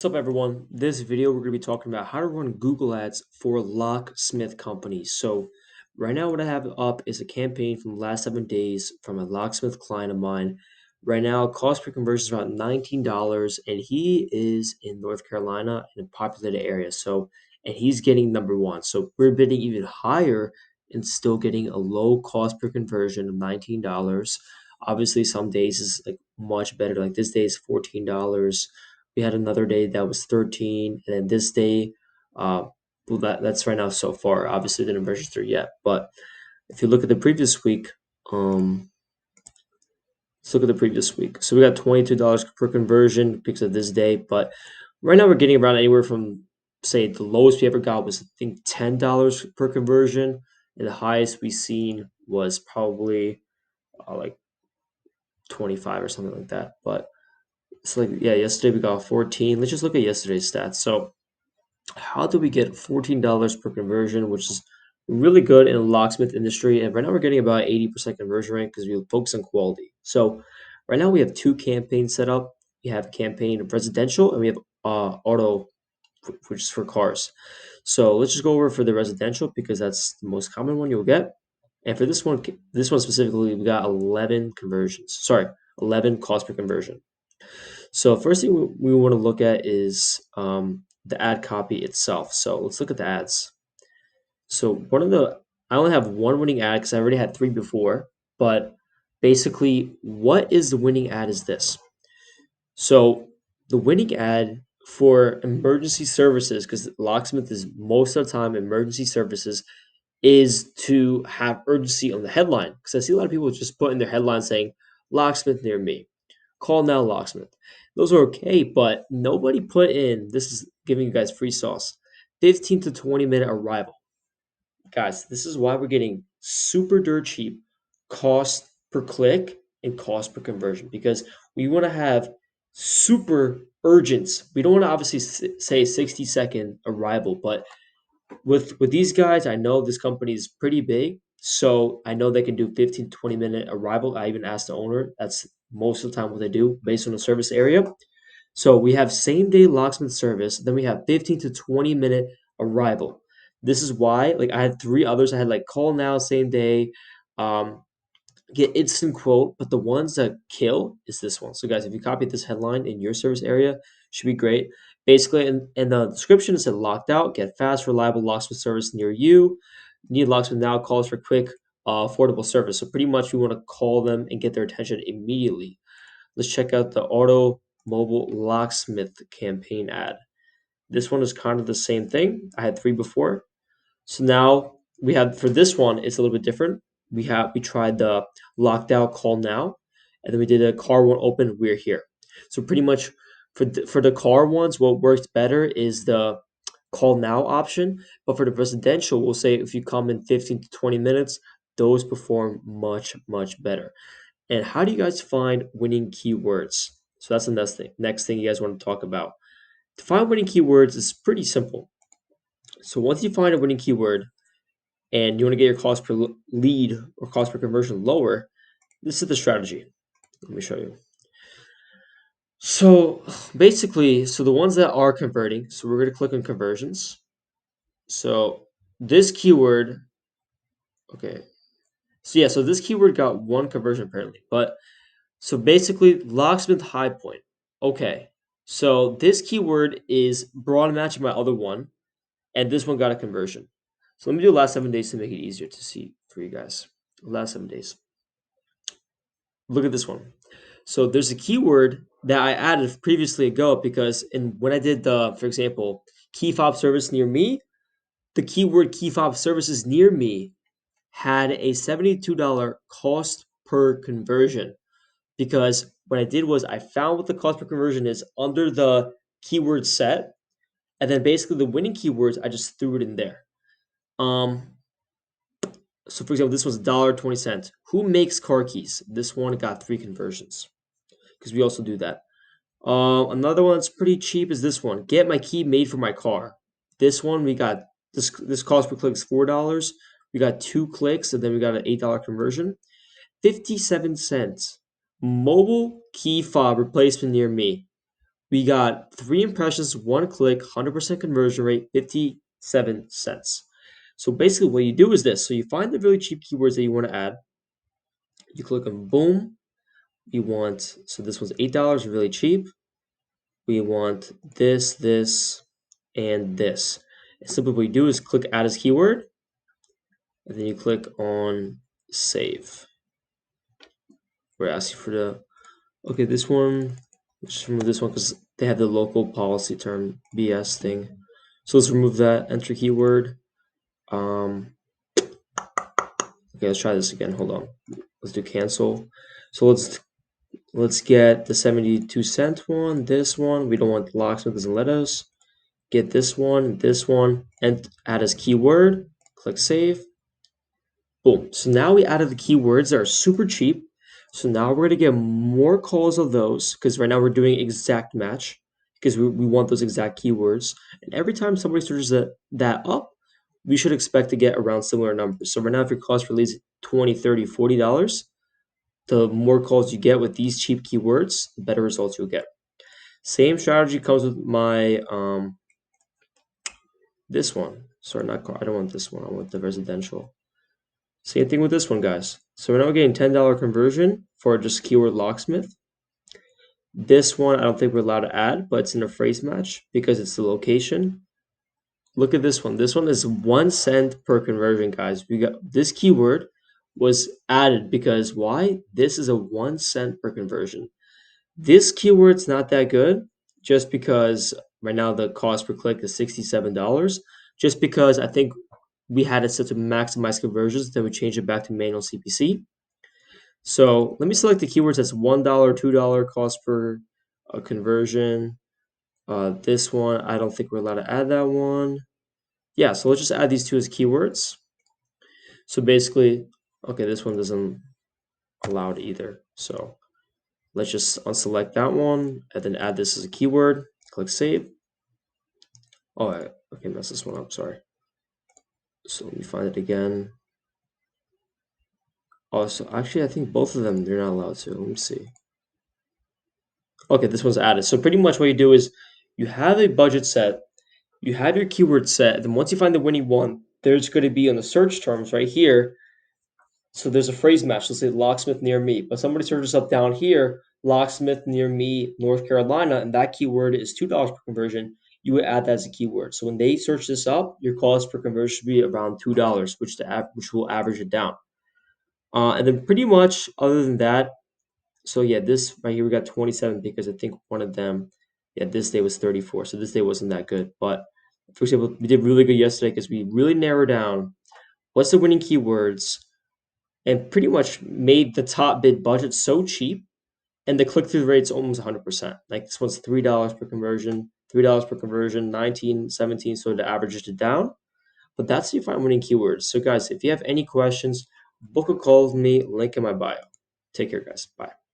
What's up, everyone? This video we're going to be talking about how to run Google Ads for locksmith companies. So right now what I have up is a campaign from the last 7 days from a locksmith client of mine. Right now, cost per conversion is about $19, and he is in North Carolina in a populated area. And he's getting number one. So we're bidding even higher and still getting a low cost per conversion of $19. Obviously, some days is like much better. Like this day is $14. We had another day that was 13, and then this day, well, that's right now so far. Obviously, didn't register yet, but if you look at the previous week, um, let's look at the previous week. So we got $22 per conversion because of this day, but right now we're getting around anywhere from, say, the lowest we ever got was I think $10 per conversion, and the highest we seen was probably like 25 or something like that. But it's like, yeah, yesterday we got 14. Let's just look at yesterday's stats. So how do we get $14 per conversion, which is really good in the locksmith industry? And right now we're getting about 80% conversion rate because we focus on quality. So right now we have two campaigns set up. We have a campaign of residential and we have auto, which is for cars. So let's just go over for the residential because that's the most common one you'll get. And for this one specifically, we got 11 conversions. Sorry, 11 cost per conversion. So first thing we want to look at is the ad copy itself. So let's look at the ads. So I only have one winning ad because I already had three before. But basically, what is the winning ad is this. So the winning ad for emergency services, because locksmith is most of the time emergency services, is to have urgency on the headline. Because I see a lot of people just put in their headline saying locksmith near me. Call now, locksmith. Those are okay, but nobody put in, this is giving you guys free sauce, 15 to 20-minute arrival. Guys, this is why we're getting super dirt cheap cost per click and cost per conversion because we want to have super urgent. We don't want to obviously say 60-second arrival, but with these guys, I know this company is pretty big, so I know they can do 15 to 20-minute arrival. I even asked the owner. That's most of the time what they do based on the service area. So we have same day locksmith service, then we have 15 to 20-minute arrival. This is why, like I had three others. I had like call now, same day, um, get instant quote, but the ones that kill is this one. So guys, if you copy this headline in your service area, should be great. Basically, in the description, it said locked out, get fast, reliable locksmith service near you. Need locksmith now, calls for quick, affordable service. So pretty much we want to call them and get their attention immediately. Let's check out the auto mobile locksmith campaign ad. This one is kind of the same thing. I had three before. So now we have for this one, it's a little bit different. We tried the locked out call now, and then we did a car won't open. We're here. So pretty much for the car ones, what works better is the call now option. But for the residential, we'll say if you come in 15 to 20 minutes, those perform much better. And how do you guys find winning keywords? So that's the next thing you guys want to talk about. To find winning keywords is pretty simple. So once you find a winning keyword, and you want to get your cost per lead or cost per conversion lower, this is the strategy. Let me show you. So basically, so the ones that are converting, so we're going to click on conversions. So this keyword, okay. So yeah, so this keyword got one conversion apparently, but so basically locksmith high point. Okay. So this keyword is broad matching my other one, and this one got a conversion. So let me do the last 7 days to make it easier to see for you guys. Last 7 days. Look at this one. So there's a keyword that I added previously ago because when I did the, for example, key fob service near me, the keyword key fob services near me had a $72 cost per conversion because what I did was I found what the cost per conversion is under the keyword set, and then basically the winning keywords I just threw it in there. Um, so for example, this was $1.20. Who makes car keys? This one got three conversions because we also do that. Another one that's pretty cheap is this one. Get my key made for my car. This one we got this cost per click is $4. We got 2 clicks and then we got an $8 conversion. 57 cents. Mobile key fob replacement near me. We got 3 impressions, 1 click, 100% conversion rate, 57 cents. So basically what you do is this. So you find the really cheap keywords that you want to add. You click on boom. You want, so this one's $8, really cheap. We want this, and this. And simply what you do is click add as keyword, and then you click on save. We're asking for the, okay, this one, let's just remove this one because they have the local policy term BS thing. So let's remove that, enter keyword. Okay, let's try this again. Hold on. Let's do cancel. So let's get the 72-cent one, this one. We don't want the locksmith, doesn't let us. Get this one, and add as keyword. Click save. Boom. So now we added the keywords that are super cheap. So now we're going to get more calls of those because right now we're doing exact match because we want those exact keywords. And every time somebody searches that up, we should expect to get around similar numbers. So right now, if your cost per lead is $20, $30, $40, the more calls you get with these cheap keywords, the better results you'll get. Same strategy comes with my this one. Sorry, not car. I don't want this one. I want the residential. Same thing with this one, guys. So we're now getting $10 conversion for just keyword locksmith. This one, I don't think we're allowed to add, but it's in a phrase match because it's the location. Look at this one. This one is 1 cent per conversion, guys. We got this keyword was added because why? This is a 1 cent per conversion. This keyword's not that good just because right now the cost per click is $67. Just because I think we had it set to maximize conversions, then we changed it back to manual CPC. So let me select the keywords that's $1, $2 cost per conversion. This one, I don't think we're allowed to add that one. Yeah, so let's just add these two as keywords. So basically, okay, this one doesn't allow it either. So let's just unselect that one and then add this as a keyword. Click save. Oh, okay, mess this one up, sorry. So let me find it again. Oh, so actually, I think both of them, they're not allowed to. Let me see. Okay, this one's added. So pretty much what you do is you have a budget set, you have your keyword set, then once you find the winning one, there's going to be on the search terms right here. So there's a phrase match. Let's say locksmith near me, but somebody searches up down here, locksmith near me, North Carolina, and that keyword is $2 per conversion. You would add that as a keyword. So when they search this up, your cost per conversion should be around $2, which will average it down. And then pretty much other than that, so yeah, this right here we got 27 because I think one of them, yeah, this day was 34. So this day wasn't that good. But for example, we did really good yesterday because we really narrowed down what's the winning keywords and pretty much made the top bid budget so cheap and the click-through rate's almost 100%. Like this one's $3 per conversion, $3 per conversion, 19, 17, so to average it down. But that's how you find winning keywords. So guys, if you have any questions, book a call with me, link in my bio. Take care, guys. Bye.